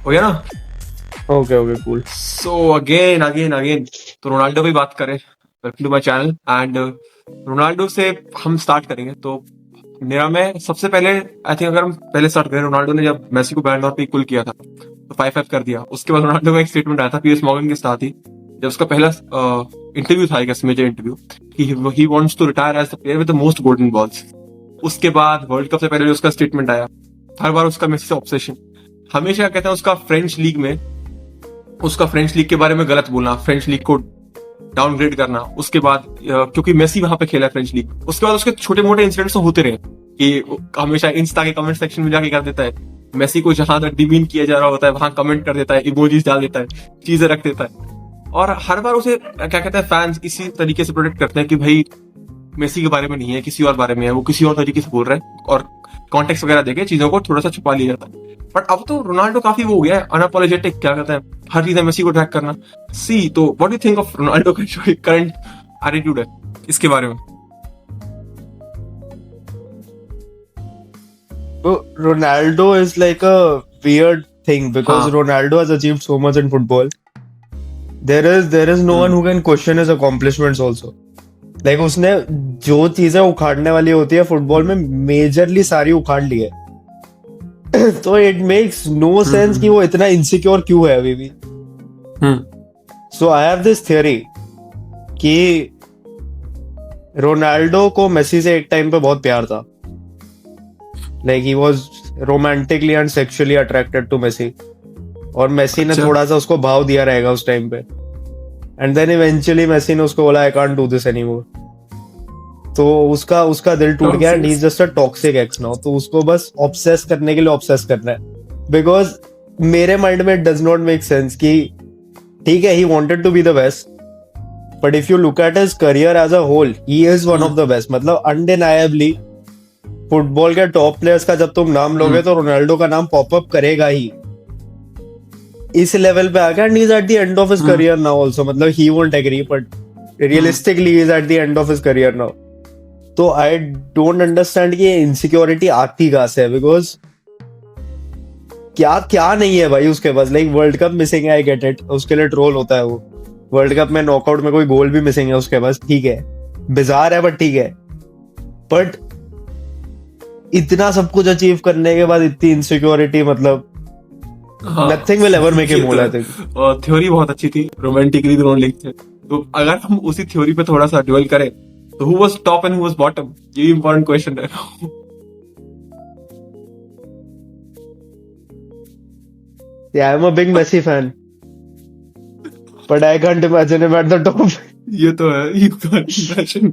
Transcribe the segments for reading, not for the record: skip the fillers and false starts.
हो गया ना। Okay okay cool. So again again again तो रोनाल्डो की बात करें, welcome to my channel. And Ronaldo से हम स्टार्ट करेंगे। तो मेरा में सबसे पहले आई थिंक अगर हम पहले स्टार्ट करें, रोनाल्डो ने जब मेसी को बैलेंड डॉर पे इक्वल किया था तो 5-5 कर दिया। उसके बाद रोनाल्डो का एक स्टेटमेंट आया था पीएस मॉर्गन के साथ ही, जब उसका पहला इंटरव्यू था, एक मेजर इंटरव्यू, कि he wants to retire as the player with the most golden balls. उसके बाद वर्ल्ड कप से पहले जो उसका स्टेटमेंट आया, हर बार उसका मेसी से ऑब्सेशन। हमेशा कहते हैं उसका फ्रेंच लीग में, उसका फ्रेंच लीग के बारे में गलत बोलना, फ्रेंच लीग को डाउनग्रेड करना। उसके बाद क्योंकि मेसी वहां पे खेला है फ्रेंच लीग, उसके बाद उसके छोटे मोटे इंसिडेंट्स तो होते रहे कि हमेशा इंस्टा के कमेंट सेक्शन में जाके कर देता है, मेसी को जहां तक डिमीन किया जा रहा होता है वहां कमेंट कर देता है, इमोजीज डाल देता है, चीजें रख देता है। और हर बार उसे क्या कहते हैं फैंस इसी तरीके से प्रोटेक्ट करते हैं कि भाई मेसी के बारे में नहीं है, किसी और बारे में है, वो किसी और तरीके से बोल रहा है, और कॉन्टेक्स्ट वगैरह देके चीजों को थोड़ा सा छुपा लिया जाता है। बट अब तो रोनाल्डो काफी वो हो गया है अनअपोलोजेटिक, क्या कहते हैं, हर चीज में मेसी को ट्रैक करना। सी तो what do you think of Ronaldo का जो करंट एटीट्यूड है इसके बारे में? So Ronaldo is like a weird thing because Ronaldo has achieved so much in football. There is no one who can question his accomplishments also. Like उसने जो चीजें उखाड़ने वाली होती है फुटबॉल में मेजरली सारी उखाड़ ली है। तो इट मेक्स नो सेंस कि वो इतना इनसिक्योर क्यों है अभी भी। So I have this theory कि रोनाल्डो को मेसी से एक टाइम पे बहुत प्यार था। Like he was romantically and sexually attracted to Messi, और मेसी ने थोड़ा सा उसको भाव दिया रहेगा उस टाइम पे। एंड देन इवेंचुअली मेसी ने उसको बोला I can't do this anymore. तो उसका दिल टूट गया and he is just a toxic x now. तो उसको बस ऑब्सेस करने के लिए ऑब्सेस करना है। बिकॉज मेरे माइंड में it does not make sense कि ठीक है he wanted to be the best, but if you look at his career as a whole he is one of the best. मतलब अनडिनायबली फुटबॉल के top players का जब तुम नाम लोगे तो रोनाल्डो का नाम पॉपअप करेगा ही। इस लेवल पे आ गया and he is at the end of his career now also. मतलब he won't agree but realistically he is at the end of his career now. तो आई डोंट अंडरस्टैंड कि ये इनसिक्योरिटी आती कहां से है। बिकॉज क्या क्या नहीं है भाई उसके पास। लाइक वर्ल्ड कप मिसिंग है, आई गेट इट, उसके लिए ट्रोल होता है वो। वर्ल्ड कप में नॉकआउट में कोई गोल भी मिसिंग है उसके पास, ठीक है, बिजार है बट ठीक है। बट इतना सब कुछ अचीव करने के बाद इतनी इनसिक्योरिटी, मतलब nothing will ever make him more, I think. Theory बहुत अच्छी थी, रोमांटिकली दोनों लिंक थे। तो अगर हम उसी थ्योरी पे थोड़ा सा ड्वेल करें तो who was top and who was bottom? ये important question है। Yeah, I'm a big Messi fan, but I can't imagine him at the top. ये तो है, ये तो imagine।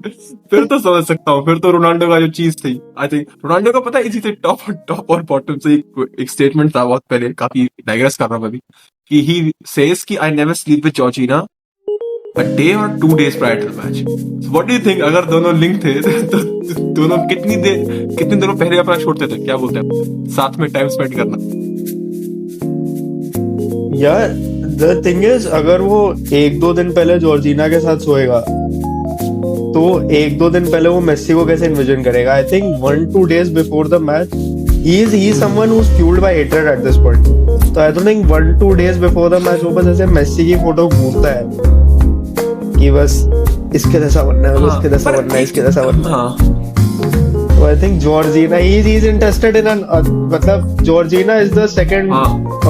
फिर तो समझ सकता हूँ, फिर तो रोनाल्डो का जो चीज थी, आई थिंक रोनाल्डो का पता है इसी से टॉप और बॉटम से एक स्टेटमेंट था बहुत पहले, काफी डाइग्रेस कर रहा हूँ अभी, कि ही सेज कि I never sleep with Georgina a day or 2 days prior to the match. So what do you think? अगर दोनों लिंक थे तो दोनों कितने दिनों पहले अपना छोड़ते थे, क्या बोलते हैं, साथ में टाइम स्पेंड करना? यार द थिंग इज, अगर वो 1-2 दिन पहले जॉर्जिना के साथ सोएगा तो 1-2 दिन पहले वो मेसी को कैसे इन्विजन करेगा? I think 1-2 days before the match he is someone who's fueled by hatred at this point. तो I don't think 1-2 days before the match वो बस ऐसे मेसी की फोटो घूमता है कि बस इसके जैसा बनना है, उसके जैसा बनना है, इसके जैसा बनना है। तो I think Georgina he is interested in मतलब Georgina is the second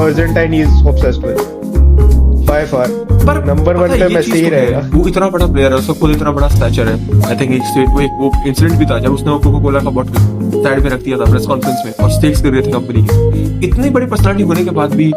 Argentine he is obsessed with by far. पर नंबर 1 पे मेसी ही रहेगा। वो इतना बड़ा प्लेयर है, उसका खुद इतना बड़ा स्टैचर है। आई थिंक वो इंसिडेंट भी था जब उसने कोका कोला का बॉटल साइड में रख दिया था प्रेस कॉन्फ्रेंस में और स्टेक्स कर रहे थे कंपनी के। इतनी बड़ी पर्सनालिटी होने के बाद भी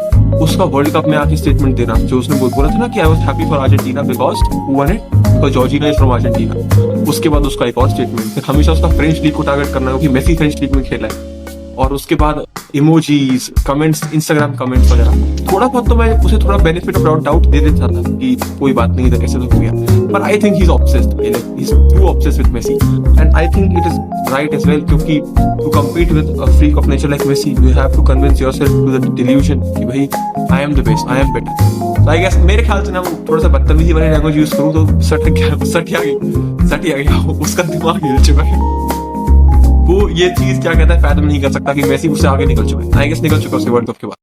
उसका वर्ल्ड कप में आके स्टेटमेंट देना, जो उसने बोला था ना कि I was happy for Argentina because who one it, because Georgina is from Argentina. उसके बाद उसका एक और स्टेटमेंट, फिर हमेशा उसका फ्रेंच लीग को टारगेट करना क्योंकि मेसी फ्रेंच लीग में खेला है। और उसके बाद इमोजीज, कमेंट्स, इंस्टाग्राम कमेंट्स वगैरह, थोड़ा बहुत तो मैं उसे थोड़ा बेनिफिट ऑफ डाउट दे देता था कि कोई बात नहीं था, कैसे तो हो गया। पर I think he is obsessed, he is too obsessed with Messi and I think it is right as well, क्योंकि to compete with a freak of nature like Messi you have to convince yourself to the delusion कि भाई I am the best, I am better. So I guess मेरे ख्याल से ना वो थोड़ा सा बदतमीजी वाली लैंग्वेज यूज करूँ तो सट गया उसका दिमाग हिल चुका है। वो ये चीज क्या कहता है फैथम नहीं कर सकता कि मेसी उससे आगे निकल चुका है। आई गेस निकल चुका है उसके वर्ल्ड कप के बाद।